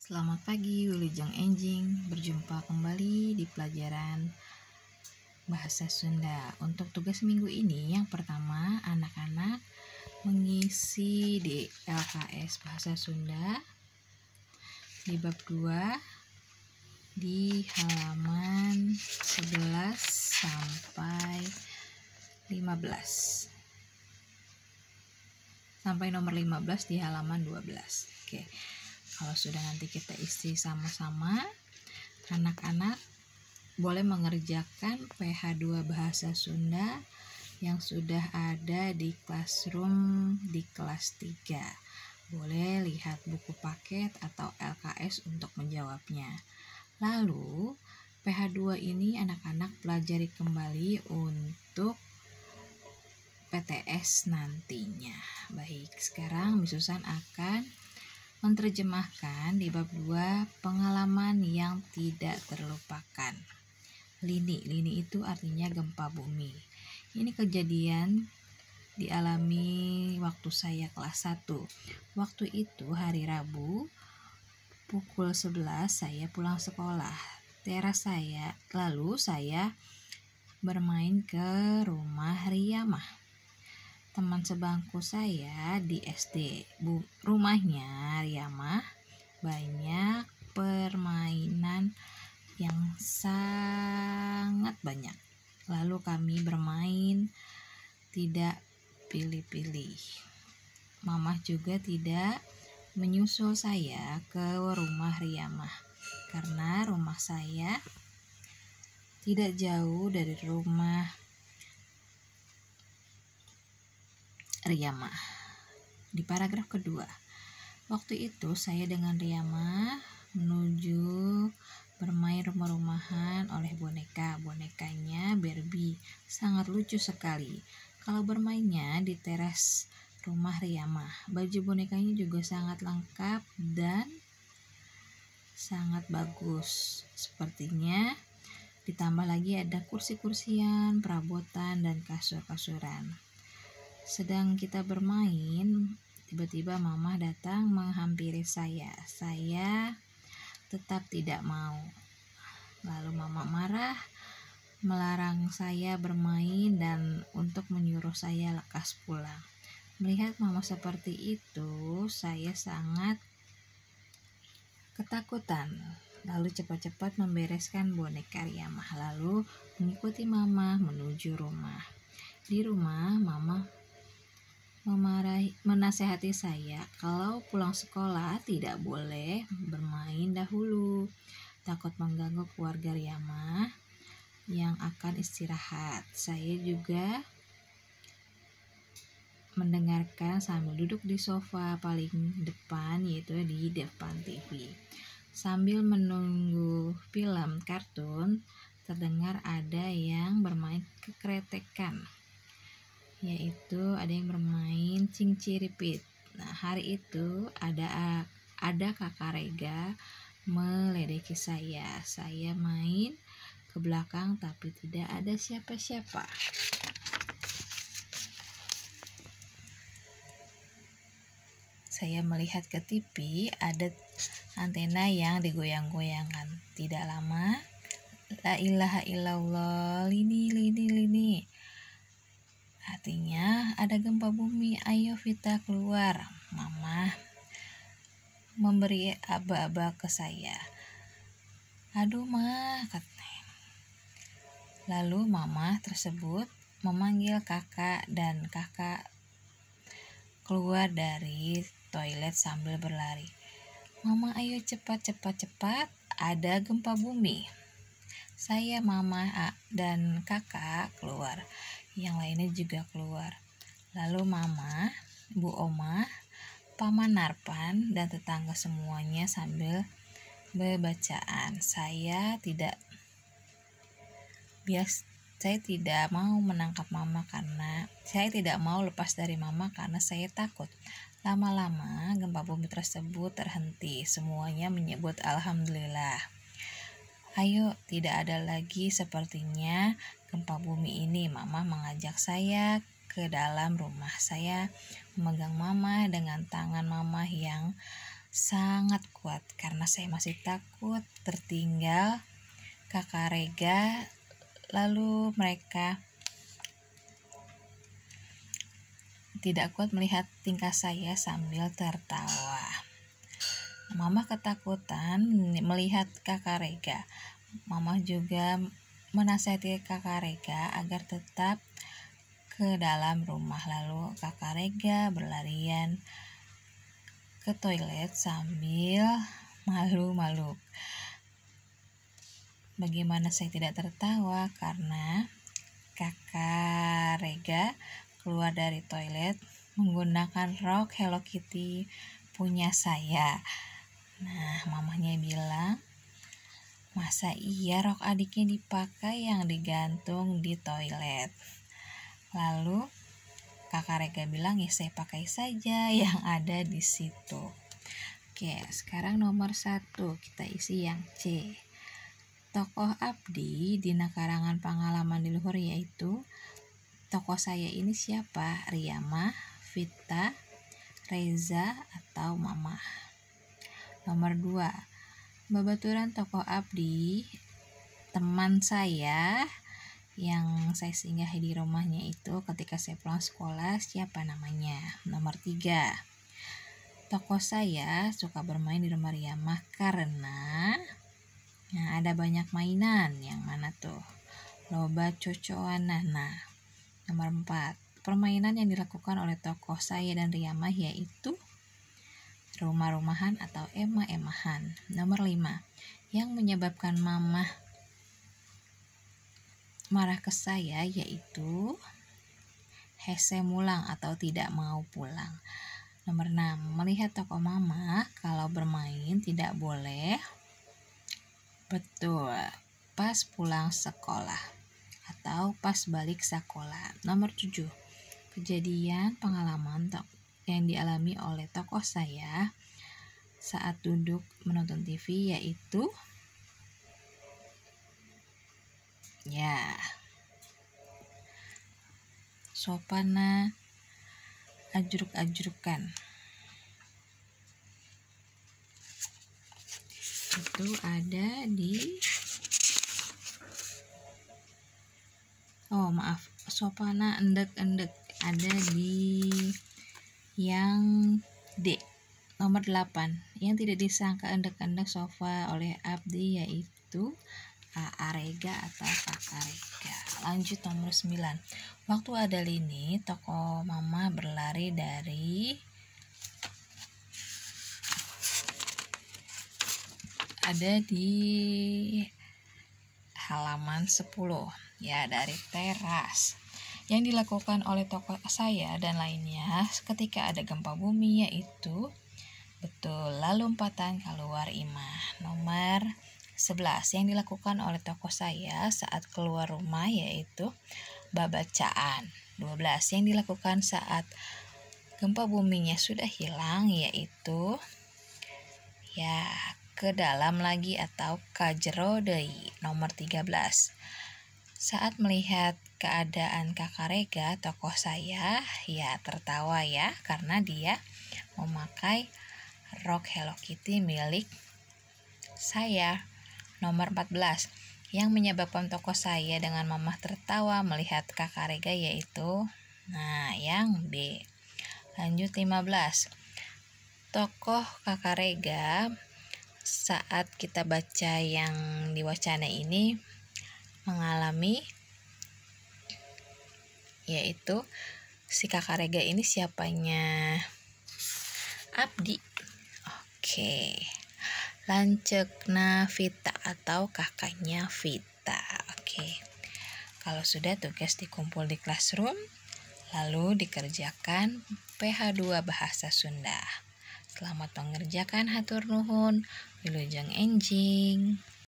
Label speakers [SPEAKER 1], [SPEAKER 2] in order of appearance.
[SPEAKER 1] Selamat pagi Wilujeng Enjing, berjumpa kembali di pelajaran Bahasa Sunda. Untuk tugas minggu ini, yang pertama anak-anak mengisi di LKS Bahasa Sunda di bab 2 di halaman 11 sampai 15. Sampai nomor 15 di halaman 12. Oke. Kalau sudah nanti kita isi sama-sama, anak-anak boleh mengerjakan PH2 Bahasa Sunda yang sudah ada di classroom di kelas 3. Boleh lihat buku paket atau LKS untuk menjawabnya. Lalu, PH2 ini anak-anak pelajari kembali untuk PTS nantinya. Baik, sekarang Miss Susan akan menerjemahkan di bab 2 pengalaman yang tidak terlupakan. Lini itu artinya gempa bumi. Ini kejadian dialami waktu saya kelas 1. Waktu itu hari Rabu pukul 11 saya pulang sekolah. Teras saya, lalu saya bermain ke rumah Riyamah, teman sebangku saya di SD. Rumahnya Riyamah banyak permainan yang sangat banyak. Lalu kami bermain tidak pilih-pilih. Mama juga tidak menyusul saya ke rumah Riyamah karena rumah saya tidak jauh dari rumah Riyamah. Di paragraf kedua, waktu itu saya dengan Riyamah menuju bermain rumah-rumahan oleh boneka. Bonekanya Barbie, sangat lucu sekali. Kalau bermainnya di teras rumah Riyamah, baju bonekanya juga sangat lengkap dan sangat bagus. Sepertinya ditambah lagi ada kursi-kursian, perabotan, dan kasur-kasuran. Sedang kita bermain, tiba-tiba Mama datang menghampiri saya. Saya tetap tidak mau. Lalu Mama marah, melarang saya bermain dan untuk menyuruh saya lekas pulang. Melihat Mama seperti itu, saya sangat ketakutan. Lalu cepat-cepat membereskan boneka Riyamah, lalu mengikuti Mama menuju rumah. Di rumah, Mama menasehati saya kalau pulang sekolah tidak boleh bermain dahulu, takut mengganggu keluarga Riyamah yang akan istirahat. Saya juga mendengarkan sambil duduk di sofa paling depan, yaitu di depan TV. Sambil menunggu film kartun, terdengar ada yang bermain kekretekan, yaitu ada yang bermain cinciripit. Nah, hari itu ada kakak Rega meledeki saya. Saya main ke belakang tapi tidak ada siapa-siapa. Saya melihat ke TV, ada antena yang digoyang-goyangkan. Tidak lama, la ilaha illallah, lini. Artinya ada gempa bumi, ayo Vita keluar. Mama memberi aba-aba ke saya. Aduh mah, katanya. Lalu Mama tersebut memanggil kakak dan kakak keluar dari toilet sambil berlari. Mama ayo cepat, ada gempa bumi. Saya, Mama, dan kakak keluar. Yang lainnya juga keluar. Lalu Mama, Bu Oma, Paman Narpan, dan tetangga semuanya sambil berbacaan. Saya tidak mau menangkap Mama karena saya tidak mau lepas dari Mama karena saya takut. Lama-lama gempa bumi tersebut terhenti. Semuanya menyebut alhamdulillah. Ayo, tidak ada lagi sepertinya gempa bumi ini. Mama mengajak saya ke dalam rumah. Saya memegang Mama dengan tangan Mama yang sangat kuat karena saya masih takut tertinggal kakak Rega. Lalu mereka tidak kuat melihat tingkah saya sambil tertawa. Mama ketakutan melihat kakak Rega. Mama juga menasihati kakak Rega agar tetap ke dalam rumah. Lalu kakak Rega berlarian ke toilet sambil malu-malu. Bagaimana saya tidak tertawa karena kakak Rega keluar dari toilet menggunakan rok Hello Kitty punya saya. Nah, mamanya bilang, masa iya rok adiknya dipakai yang digantung di toilet? Lalu kakak Rega bilang, ya saya pakai saja yang ada di situ. Oke, sekarang nomor 1 kita isi yang C. Tokoh abdi di karangan pengalaman di luhur yaitu tokoh saya ini siapa? Riyamah, Vita, Reza, atau Mama? Nomor 2. Babaturan tokoh abdi teman saya yang saya singgahi di rumahnya itu ketika saya pulang sekolah siapa namanya? Nomor 3. Tokoh saya suka bermain di rumah Riyamah karena ada banyak mainan. Yang mana tuh? Loba cocoan nana. Nomor 4. Permainan yang dilakukan oleh tokoh saya dan Riyamah yaitu rumah-rumahan atau emah-emahan. Nomor 5. Yang menyebabkan Mama marah ke saya yaitu hese mulang atau tidak mau pulang. Nomor 6. Melihat tokoh Mama kalau bermain tidak boleh. Betul, pas pulang sekolah atau pas balik sekolah. Nomor 7. Kejadian pengalaman yang dialami oleh tokoh saya saat duduk menonton TV yaitu sopana ajruk-ajrukan. Itu ada di sopana endek-endek ada di yang D. Nomor 8. Yang tidak disangka endek-endek sofa oleh abdi yaitu Rega atau kakak Rega. Lanjut nomor 9. Waktu ada Lini, tokoh Mama berlari dari ada di halaman 10 dari teras. Yang dilakukan oleh tokoh saya dan lainnya ketika ada gempa bumi yaitu lalu lompatan keluar imah. Nomor 11. Yang dilakukan oleh tokoh saya saat keluar rumah yaitu babacaan. 12. Yang dilakukan saat gempa buminya sudah hilang yaitu ke dalam lagi atau kajero deui. Nomor 13. Saat melihat keadaan kakak Rega, tokoh saya tertawa karena dia memakai rok Hello Kitty milik saya. Nomor 14. Yang menyebabkan tokoh saya dengan Mama tertawa melihat kakak Rega yaitu yang B. Lanjut 15. Tokoh kakak Rega saat kita baca yang di wacana ini mengalami yaitu si kakak Rega ini siapanya? Abdi. Oke. Lancekna Vita atau kakaknya Vita. Oke. Kalau sudah tugas dikumpul di classroom lalu dikerjakan PH2 Bahasa Sunda. Selamat mengerjakan, hatur nuhun, wilujeng enjing.